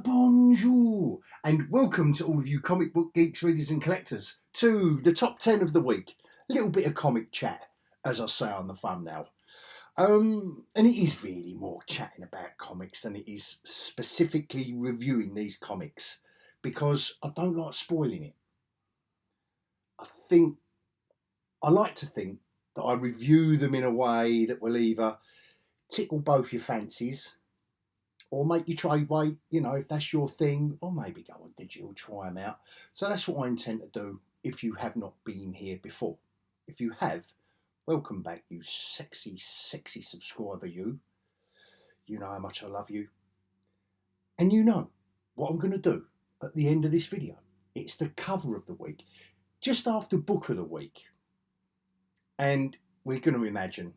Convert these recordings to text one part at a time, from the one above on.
Bonjour, and welcome to all of you comic book geeks, readers and collectors to the top 10 of the week. A little bit of comic chat, as I say on the thumbnail. And it is really more chatting about comics than it is specifically reviewing these comics, because I don't like spoiling it. I like to think that I review them in a way that will either tickle both your fancies or make you trade weight, if that's your thing, or maybe go on digital, try them out. So that's what I intend to do if you have not been here before. If you have, welcome back, you sexy, sexy subscriber, you. You know how much I love you. And you know what I'm going to do at the end of this video. It's the cover of the week, just after book of the week. And we're going to imagine,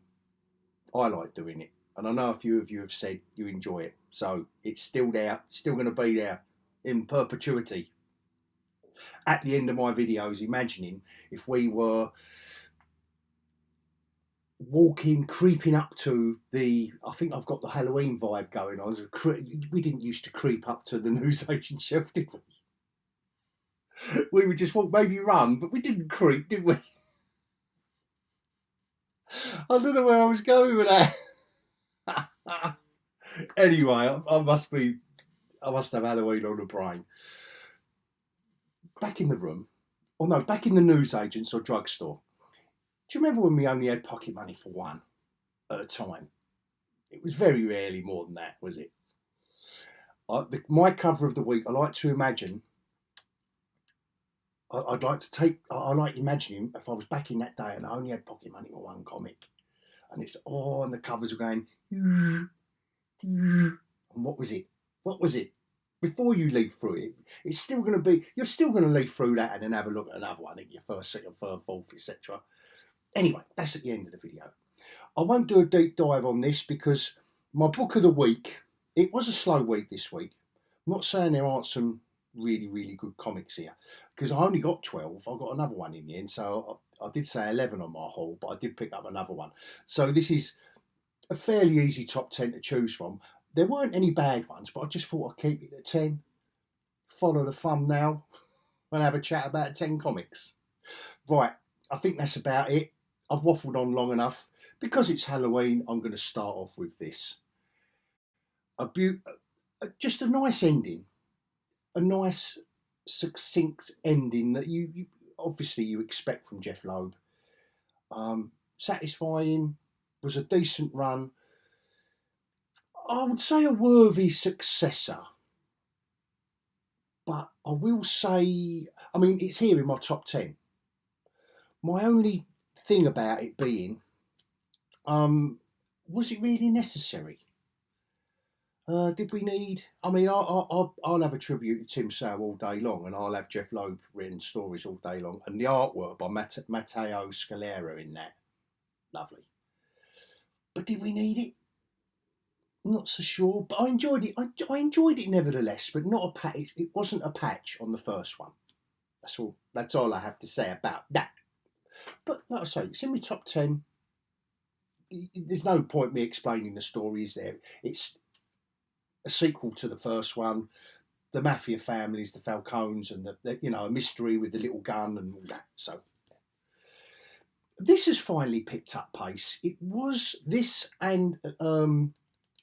I like doing it. And I know a few of you have said you enjoy it. So it's still there, still going to be there in perpetuity. At the end of my videos, imagining if we were creeping up to I think I've got the Halloween vibe going on. We didn't used to creep up to the newsagent shelf, did we? We would just walk, maybe run, but we didn't creep, did we? I don't know where I was going with that. Anyway, I must have Halloween on the brain. Back in the room, back in the newsagents or drugstore. Do you remember when we only had pocket money for one at a time? It was very rarely more than that, was it? My cover of the week, I like to imagine. I like imagining if I was back in that day and I only had pocket money for one comic, and and the covers were going. And what was it? Before you leaf through it, it's still going to be, you're still going to leaf through that and then have a look at another one in your first, second, third, fourth, etc. Anyway, that's at the end of the video. I won't do a deep dive on this because my book of the week, it was a slow week this week. I'm not saying there aren't some really, really good comics here, because I only got 12. I got another one in the end, so I did say 11 on my haul, but I did pick up another one. So this is a fairly easy top 10 to choose from. There weren't any bad ones, but I just thought I'd keep it at 10. Follow the thumbnail and have a chat about 10 comics. Right, I think that's about it. I've waffled on long enough. Because it's Halloween, I'm going to start off with this. Just a nice ending. A nice, succinct ending that you obviously you expect from Jeff Loeb. Satisfying. Was a decent run. I would say a worthy successor. But I will say, it's here in my top 10. My only thing about it being, was it really necessary? Did we need... I'll have a tribute to Tim Sale all day long, and I'll have Jeff Loeb written stories all day long, and the artwork by Matteo Scalera in that. Lovely. But did we need it? Not so sure, but I enjoyed it. I enjoyed it nevertheless, but not a patch. It wasn't a patch on the first one. That's all I have to say about that. But like I say, it's in my top 10. There's no point me explaining the story, is there? It's a sequel to the first one. The mafia families, the Falcones, and a mystery with the little gun and all that. So this has finally picked up pace. It was this and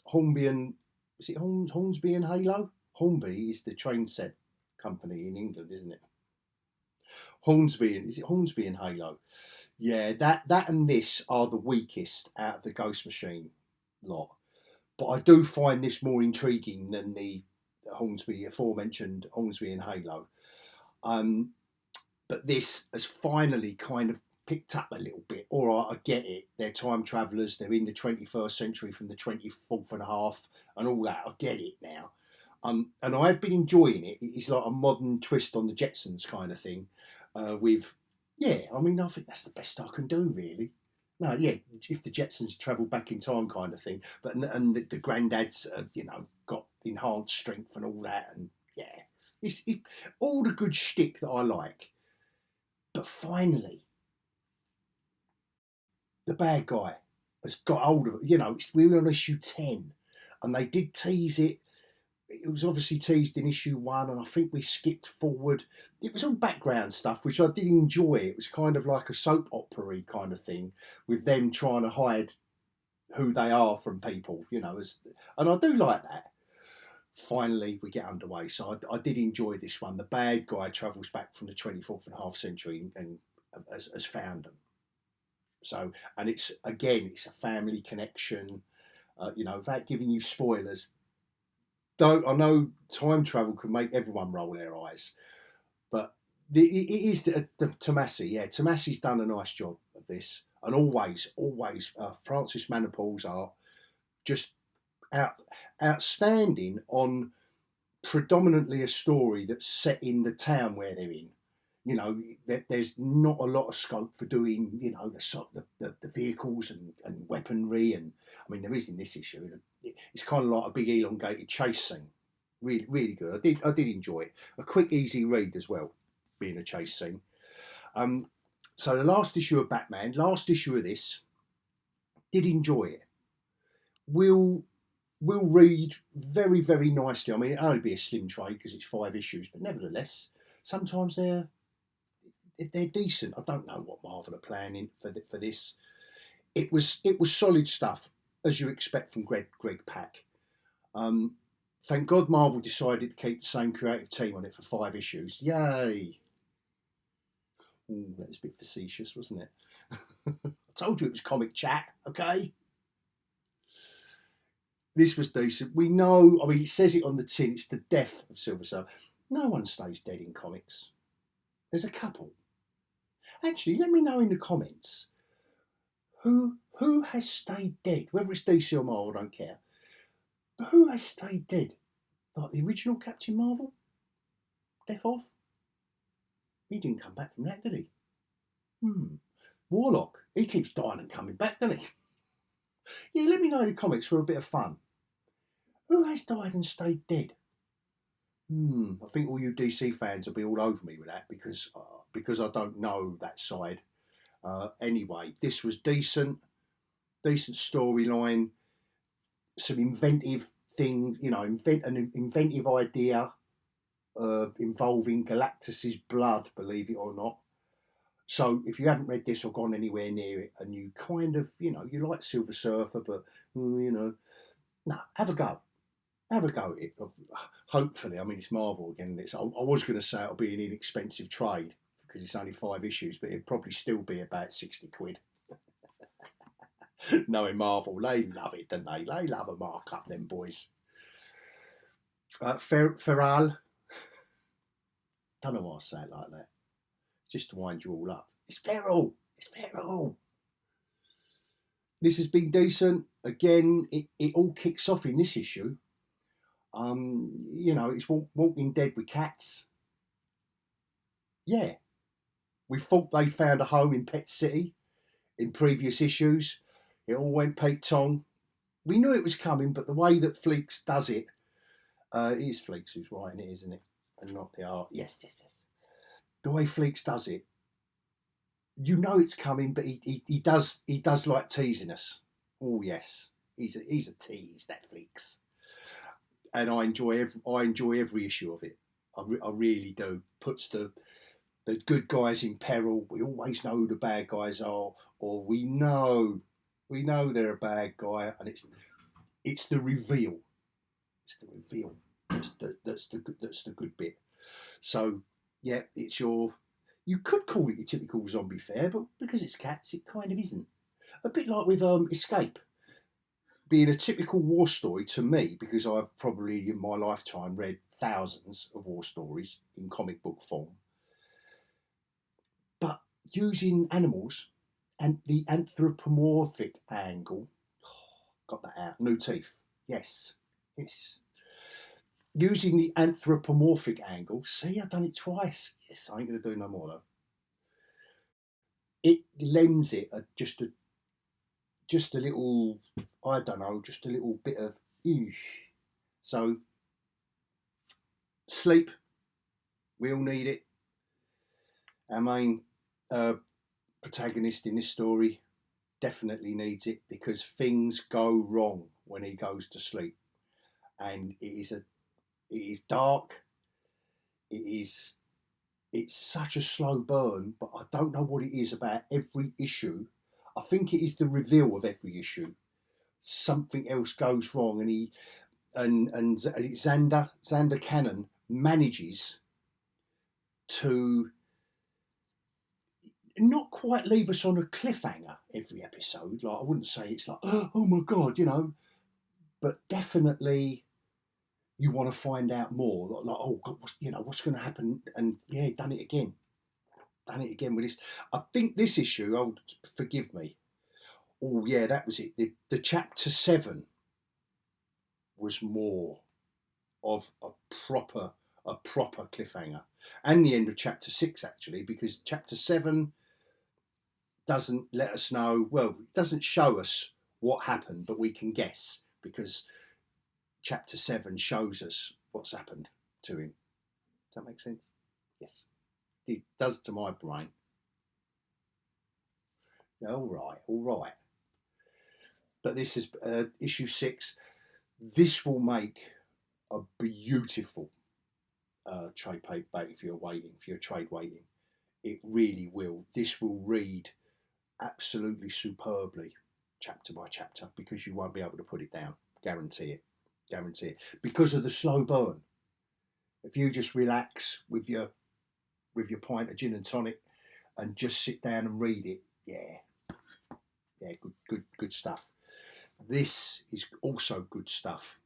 Hornby and... Is it Hornsby and Halo? Hornby is the train set company in England, isn't it? Is it Hornsby and Halo? Yeah, that and this are the weakest out of the Ghost Machine lot. But I do find this more intriguing than the aforementioned Hornsby and Halo. But this has finally kind of picked up a little bit. All right, I get it. They're time travellers. They're in the 21st century from the 24th and a half and all that. I get it now. And I've been enjoying it. It's like a modern twist on the Jetsons kind of thing. I think that's the best I can do, really. No, yeah, if the Jetsons travel back in time kind of thing. But and the granddads, got enhanced strength and all that. And yeah, it's all the good shtick that I like. But finally, the bad guy has got hold of it. We're on issue 10, and they did tease it it was obviously teased in issue 1, and I think we skipped forward. It was all background stuff, which I did enjoy. It was kind of like a soap opera-y kind of thing, with them trying to hide who they are from people, and I do like that. Finally, we get underway. So I did enjoy this one. The bad guy travels back from the 24th and a half century and has found them. So, and it's a family connection. Without giving you spoilers, though I know time travel could make everyone roll their eyes, but it is the Tomasi. Yeah, Tomasi's done a nice job of this, and always, Francis Manapul's art just outstanding on predominantly a story that's set in the town where they're in. There's not a lot of scope for doing, the vehicles and weaponry, and I mean there is in this issue. It's kind of like a big elongated chase scene. Really, really good. I did enjoy it. A quick, easy read as well, being a chase scene. So the last issue of Batman, last issue of this, did enjoy it. We'll read very, very nicely. I mean, it'll only be a slim trade because it's 5 issues, but nevertheless, sometimes they're decent. I don't know what Marvel are planning for this. It was solid stuff, as you expect from Greg Pak. Thank God Marvel decided to keep the same creative team on it for 5 issues. Yay! Ooh, that was a bit facetious, wasn't it? I told you it was COMICHat, okay? This was decent. We know, I mean, it says it on the tin, it's the death of Silver Surfer. No one stays dead in comics. There's a couple. Actually, let me know in the comments who has stayed dead, whether it's DC or Marvel, I don't care. But who has stayed dead? Like the original Captain Marvel? Death of? He didn't come back from that, did he? Warlock, he keeps dying and coming back, doesn't he? Yeah, let me know in the comments for a bit of fun. Who has died and stayed dead? I think all you DC fans will be all over me with that because I don't know that side. Anyway, this was decent storyline, some inventive thing, an inventive idea involving Galactus's blood, believe it or not. So if you haven't read this or gone anywhere near it, and you kind of, you like Silver Surfer, but have a go. Have a go at it. Hopefully, I mean, it's Marvel again. I was going to say it'll be an inexpensive trade because it's only 5 issues, but it'd probably still be about 60 quid. Knowing Marvel, they love it, don't they? They love a markup, them boys. Feral. Don't know why I say it like that. Just to wind you all up. It's Feral. It's Feral. This has been decent. Again, it all kicks off in this issue. It's Walking Dead with cats. Yeah. We thought they found a home in Pet City in previous issues. It all went Pete Tong. We knew it was coming, but the way that Fleeks does it, it is Fleeks who's writing it, isn't it? And not the art. Yes. The way Fleeks does it, it's coming, but he does like teasing us. Oh yes, he's a tease, that Fleeks. And I enjoy every issue of it. I really do. Puts the good guys in peril. We always know who the bad guys are, or we know they're a bad guy, and it's the reveal. It's the reveal. That's the good bit. So yeah, it's you could call it your typical zombie fare, but because it's cats, it kind of isn't. A bit like with Escape. Being a typical war story to me, because I've probably in my lifetime read thousands of war stories in comic book form, but using animals and the anthropomorphic angle, got that out, new teeth, yes, using the anthropomorphic angle, see, I've done it twice, yes, I ain't going to do no more though. It lends it just a little, I don't know, just a little bit of eesh. So, sleep, we all need it. Our main protagonist in this story definitely needs it because things go wrong when he goes to sleep. And it is It is dark. It's such a slow burn, but I don't know what it is about every issue. I think it is the reveal of every issue. Something else goes wrong, and Xander Cannon manages to not quite leave us on a cliffhanger every episode. Like, I wouldn't say it's like, oh my God, but definitely you want to find out more. Like oh God, what's going to happen? And yeah, done it again with this. I think this issue, oh, forgive me. Oh yeah, that was it. The chapter 7 was more of a proper cliffhanger, and the end of chapter 6 actually, because chapter 7 doesn't let us know. Well, it doesn't show us what happened, but we can guess because chapter 7 shows us what's happened to him. Does that make sense? Yes, it does to my brain. All right. But this is issue 6. This will make a beautiful trade paperback if you're trade waiting. It really will. This will read absolutely superbly, chapter by chapter, because you won't be able to put it down. Guarantee it. Because of the slow burn. If you just relax with your pint of gin and tonic and just sit down and read it, yeah, good stuff. This is also good stuff.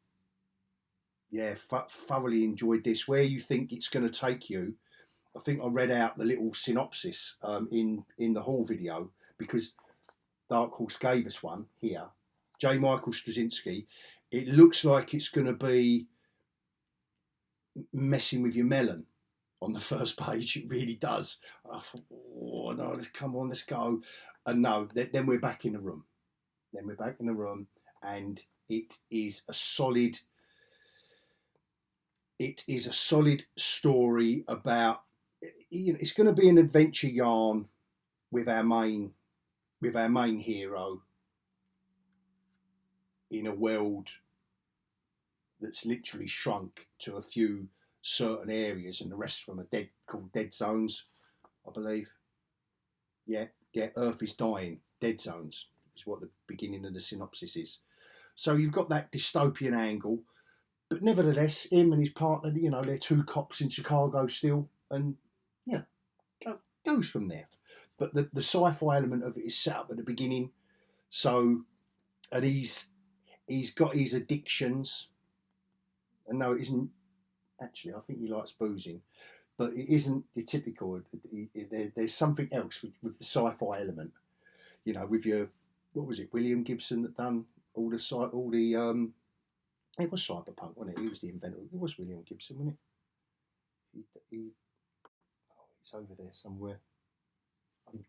Yeah, thoroughly enjoyed this. Where you think it's going to take you, I think I read out the little synopsis in the haul video, because Dark Horse gave us one here. J. Michael Straczynski. It looks like it's going to be messing with your melon on the first page. It really does. I thought, oh no, come on, let's go. And no, then we're back in the room. And it is a solid story about, it's going to be an adventure yarn with our main hero in a world that's literally shrunk to a few certain areas, and the rest of them are called dead zones, I believe. Yeah, Earth is dying. Dead zones is what the beginning of the synopsis is. So you've got that dystopian angle, but nevertheless, him and his partner, they're 2 cops in Chicago still, and goes from there. But the sci-fi element of it is set up at the beginning. So, and he's got his addictions, and no, it isn't. Actually, I think he likes boozing, but it isn't the typical. There's something else with the sci-fi element. With your, what was it, William Gibson that done all the it was cyberpunk, wasn't it? He was the inventor. It was William Gibson, wasn't it? It's over there somewhere.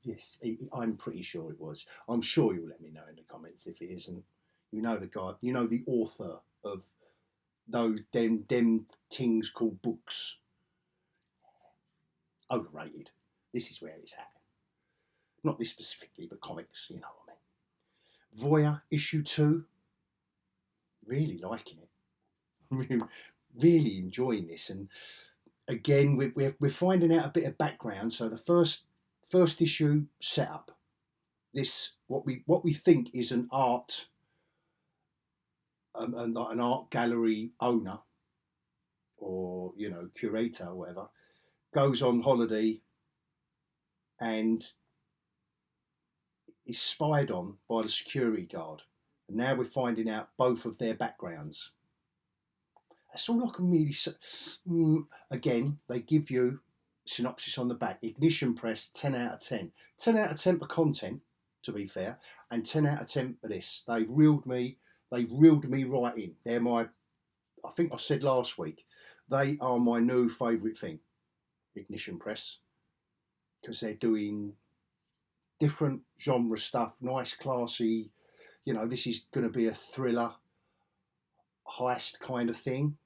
Yes, I'm pretty sure it was. I'm sure you'll let me know in the comments if it isn't. The guy, the author of those them things called books. Overrated. This is where it's at. Not this specifically, but comics, you know what I mean. Voyeur issue 2. Really liking it. Really enjoying this, and again we're finding out a bit of background. So the first issue setup. This what we think is an art. Like an art gallery owner or curator or whatever goes on holiday and is spied on by the security guard, and now we're finding out both of their backgrounds. That's all I can really say. Again, they give you synopsis on the back. Ignition Press, 10 out of 10. 10 out of 10 for content, to be fair, and 10 out of 10 for this. They reeled me right in. They're I think I said last week, they are my new favourite thing, Ignition Press, because they're doing different genre stuff, nice, classy. This is going to be a thriller, heist kind of thing,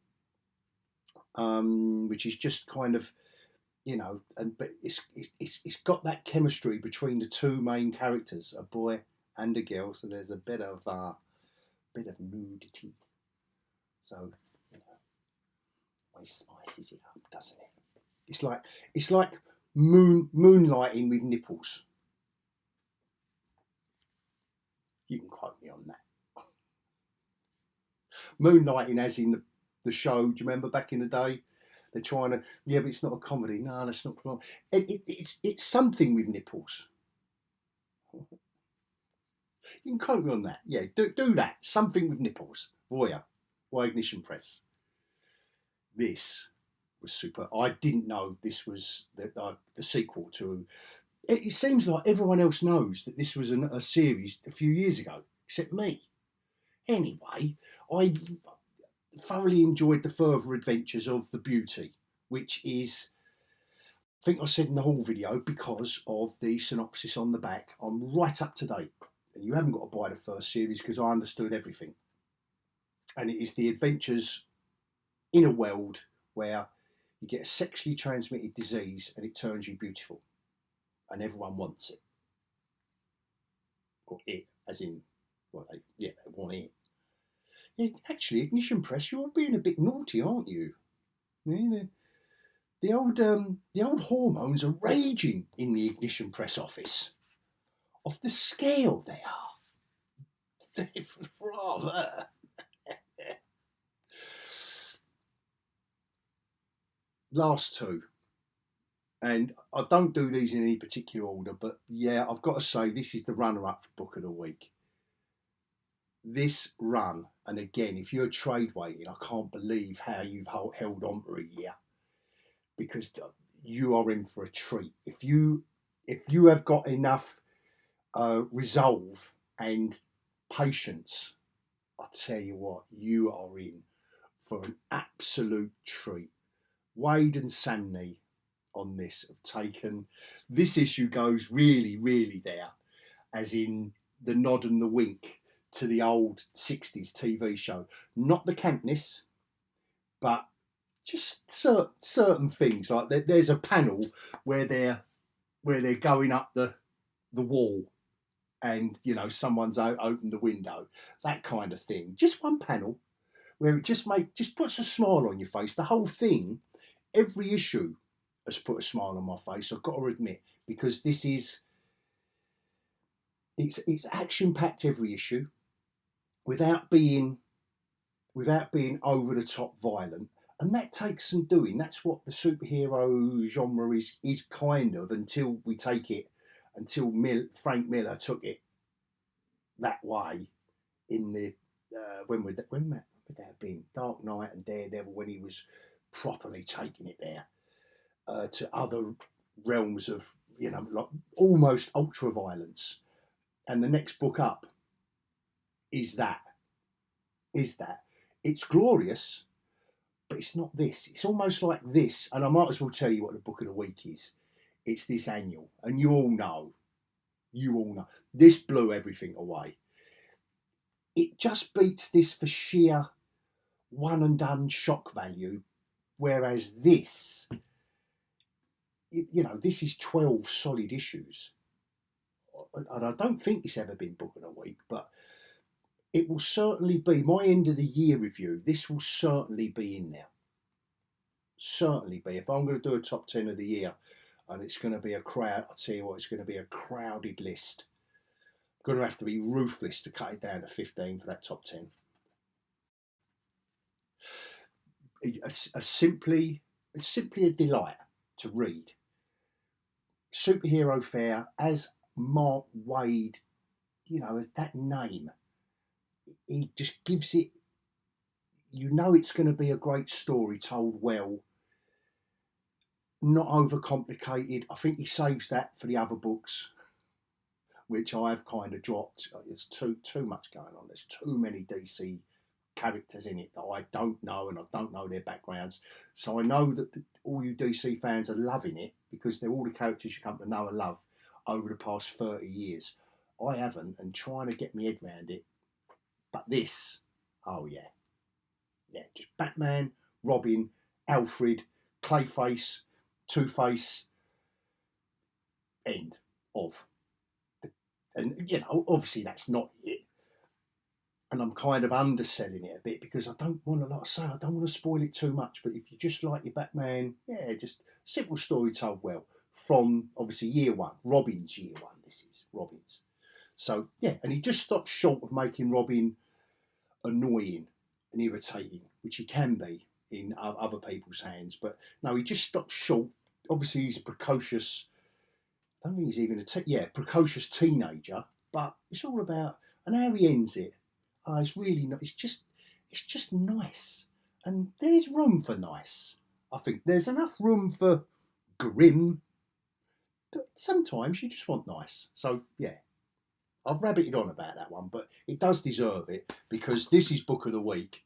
which is just kind of, but it's got that chemistry between the 2 main characters, a boy and a girl. So there's a bit of nudity. So always spices it up, doesn't it? It's like moonlighting with nipples. You can quote me on that. Moonlighting, as in the show. Do you remember back in the day? They're trying to, yeah, but it's not a comedy. No, that's not. It's something with nipples. You can quote me on that. Yeah, do that. Something with nipples. Voyeur, by Ignition Press. This was super. I didn't know this was the sequel to. It seems like everyone else knows that this was a series a few years ago, except me. Anyway, I thoroughly enjoyed the further adventures of the Beauty, which is, I think I said in the whole video, because of the synopsis on the back, I'm right up to date. And you haven't got to buy the first series because I understood everything. And it is the adventures in a world where you get a sexually transmitted disease and it turns you beautiful. And everyone wants it. Or it, as in, well, they want it. Yeah, actually, Ignition Press, you're being a bit naughty, aren't you? Yeah, the old hormones are raging in the Ignition Press office. Off the scale they are. Rather. Last two. And I don't do these in any particular order, but yeah, I've got to say this is the runner-up for Book of the Week. This run, and again, if you're trade waiting, I can't believe how you've held on for a year, because you are in for a treat. If you have got enough resolve and patience, I tell you what, you are in for an absolute treat. Wade and Samney on this have taken, this issue goes really, really there, as in the nod and the wink to the old 60s TV show. Not the campness, but just certain things. Like there's a panel where they're going up the wall, and someone's opened the window, that kind of thing. Just one panel where it just puts a smile on your face. The whole thing, every issue has put a smile on my face, I've got to admit, because this is, it's action packed every issue, without being over the top violent, and that takes some doing. That's what the superhero genre is kind of, until Frank Miller took it that way in the when would that have been? Dark Knight and Daredevil, when he was properly taking it there to other realms of like almost ultra violence. And the next book up is that it's glorious, but it's not this. It's almost like this, and I might as well tell you what the Book of the Week is. It's this annual, and you all know, this blew everything away. It just beats this for sheer one and done shock value, whereas this, this is 12 solid issues, and I don't think it's ever been Book of the Week, but it will certainly be my end of the year review. This will certainly be in there. Certainly be. If I'm going to do a top 10 of the year, and it's going to be a crowd, I'll tell you what, it's going to be a crowded list. I'm going to have to be ruthless to cut it down to 15 for that top 10. It's simply a delight to read. Superhero Fair, as Mark Waid, as that name, he just gives it, it's going to be a great story told well, not overcomplicated. I think he saves that for the other books, which I've kind of dropped. It's too much going on. There's too many DC characters in it that I don't know, and I don't know their backgrounds. So I know that all you DC fans are loving it, because they're all the characters you come to know and love over the past 30 years. I haven't, and trying to get my head around it. But this, oh yeah, just Batman, Robin, Alfred, Clayface, Two-Face, end of. And obviously that's not it. and I'm kind of underselling it a bit because I don't want to, like I say, I don't want to spoil it too much. But if you just like your Batman, yeah, just simple story told well from obviously year one, Robin's year one. This is Robin's. So yeah, and he just stops short of making Robin annoying and irritating, which he can be in other people's hands. But no, he just stops short. Obviously, he's a precocious. I don't think he's even precocious teenager. But it's all about, and how he ends it. It's really not. It's just nice, and there's room for nice. I think there's enough room for grim, but sometimes you just want nice. So yeah, I've rabbited on about that one, but it does deserve it because this is Book of the Week.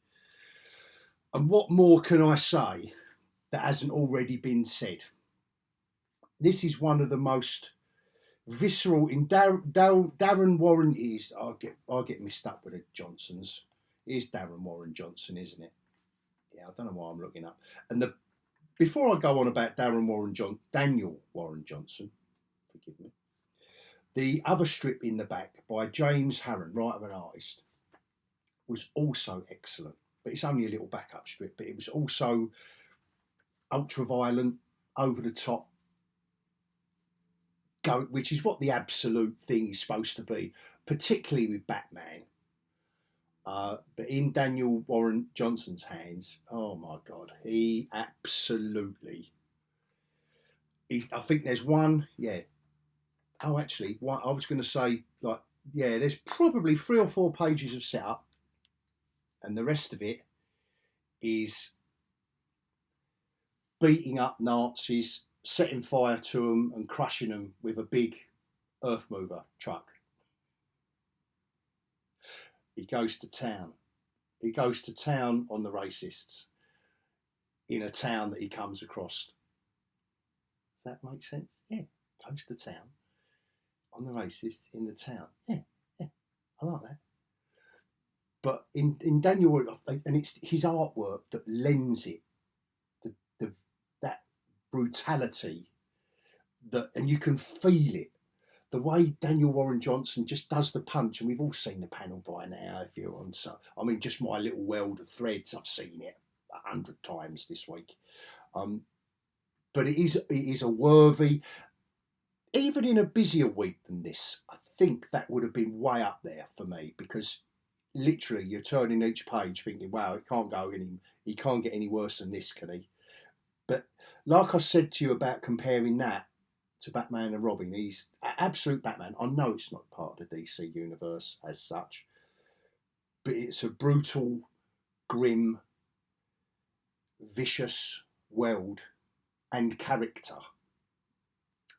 And what more can I say that hasn't already been said? This is one of the most visceral in Darren Warren is. I get mixed up with the Johnsons. It is Darren Warren Johnson, isn't it? Yeah, I don't know why I'm looking up. And before I go on about Daniel Warren Johnson, forgive me. The other strip in the back by James Harron, writer and artist, was also excellent. But it's only a little backup strip, but it was also ultra violent, over the top, which is what the absolute thing is supposed to be, particularly with Batman. But in Daniel Warren Johnson's hands, oh my God, he absolutely. I think there's one, yeah. Oh, actually, one, I was going to say, like, yeah, there's probably 3 or 4 pages of setup, and the rest of it is beating up Nazis, setting fire to them and crushing them with a big earth mover truck. He goes to town. He goes to town on the racists in a town that he comes across. Does that make sense? Yeah, goes to town on the racists in the town. Yeah, I like that. But in Daniel, and it's his artwork that lends it that brutality, and you can feel it. The way Daniel Warren Johnson just does the punch, and we've all seen the panel by now. If you're on, so I mean, just my little world of threads, I've seen it 100 times this week. But it is a worthy, even in a busier week than this. I think that would have been way up there for me because literally you're turning each page thinking, wow, he can't get any worse than this, can he? But like I said to you about comparing that to Batman and Robin, he's absolute Batman. I know it's not part of the DC universe as such, but it's a brutal, grim, vicious world and character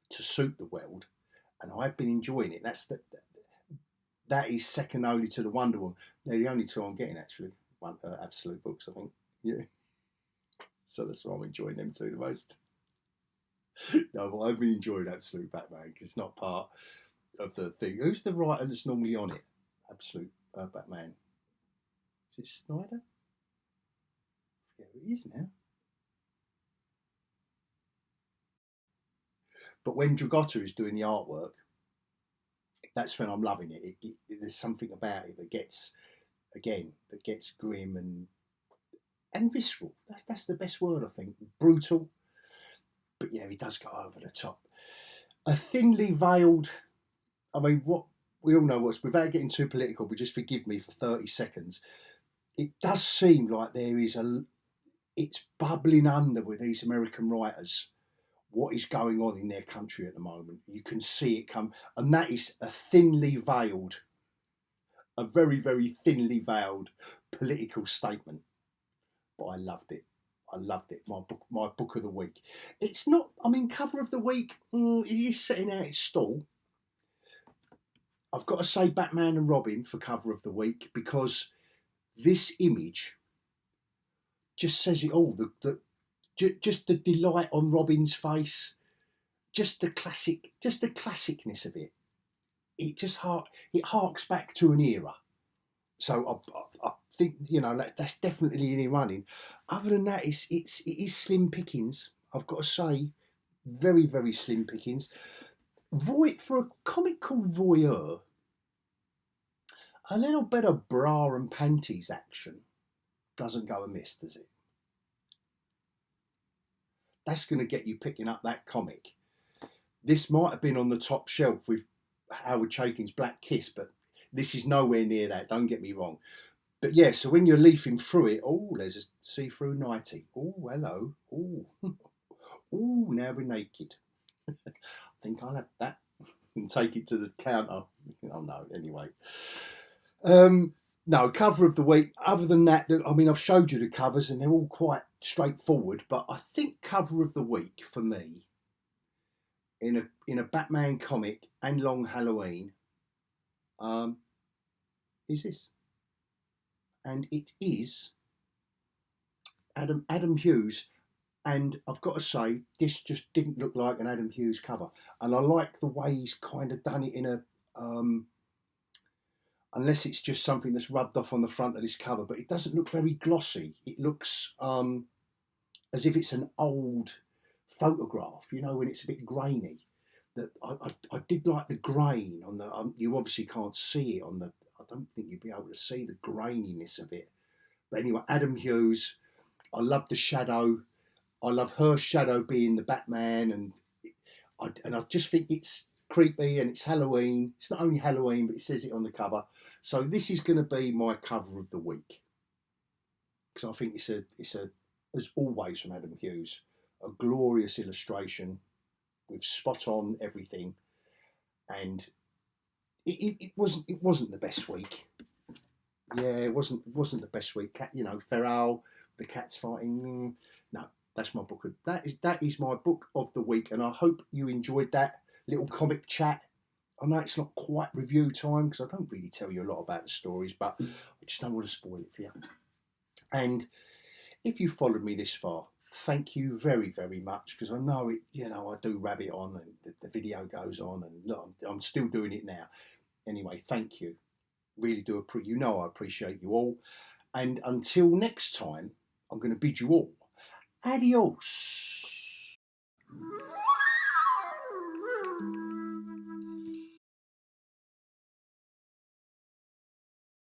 to suit the world, and I've been enjoying it. That is second only to the Wonder Woman. They're the only two I'm getting actually. Absolute books, I think. Yeah. So that's why I'm enjoying them two the most. No, but I've been enjoying Absolute Batman because it's not part of the thing. Who's the writer that's normally on it? Absolute Batman. Is it Snyder? Yeah, it is now. But when Dragotta is doing the artwork, that's when I'm loving it. There's something about it that gets grim and visceral. That's the best word, I think. Brutal. But yeah, he does go over the top. A thinly veiled, I mean, what we all know what's, without getting too political, but just forgive me for 30 seconds, it does seem like it's bubbling under with these American writers, what is going on in their country at the moment. You can see it come, and that is a very, very thinly veiled political statement. But I loved it. My book of the week. It's not, I mean, cover of the week, it is setting out its stall. I've got to say Batman and Robin for cover of the week because this image just says it all. Just the delight on Robin's face, just the classicness of it. It harks back to an era. So I think, you know, that's definitely in running. Other than that, it is slim pickings. I've got to say, very, very slim pickings. For a comic called Voyeur, A little bit of bra and panties action doesn't go amiss, does it? That's going to get you picking up that comic. This might have been on the top shelf with Howard Chaykin's Black Kiss, but this is nowhere near that, don't get me wrong. But yeah, so when you're leafing through it, oh, there's a see-through nightie. Oh, hello. Oh, oh, now we're naked. I think I'll have that and take it to the counter. Oh no, anyway. No, cover of the week. Other than that, I mean, I've showed you the covers and they're all quite straightforward. But I think cover of the week for me, in a Batman comic and Long Halloween, is this, and it is Adam Hughes. And I've got to say, this just didn't look like an Adam Hughes cover, and I like the way he's kind of done it in a. Unless it's just something that's rubbed off on the front of this cover, but it doesn't look very glossy. It looks as if it's an old photograph, you know, when it's a bit grainy. That I did like the grain on the. You obviously can't see it on the. I don't think you'd be able to see the graininess of it. But anyway, Adam Hughes. I love the shadow. I love her shadow being the Batman, and I just think it's creepy, and it's Halloween. It's not only Halloween, but it says it on the cover. So this is going to be my cover of the week, because I think it's a as always from Adam Hughes, a glorious illustration with spot on everything, and it wasn't the best week. Yeah, it wasn't the best week. Cat, you know, Feral, the cats fighting. No, that's my book. That is my book of the week, and I hope you enjoyed that little comic chat. I know it's not quite review time because I don't really tell you a lot about the stories, but I just don't want to spoil it for you. And if you followed me this far, thank you very, very much, because I know it. You know, I do rabbit on, and the video goes on, and look, I'm still doing it now. Anyway, thank you. Really do appreciate. You know, I appreciate you all. And until next time, I'm going to bid you all adios.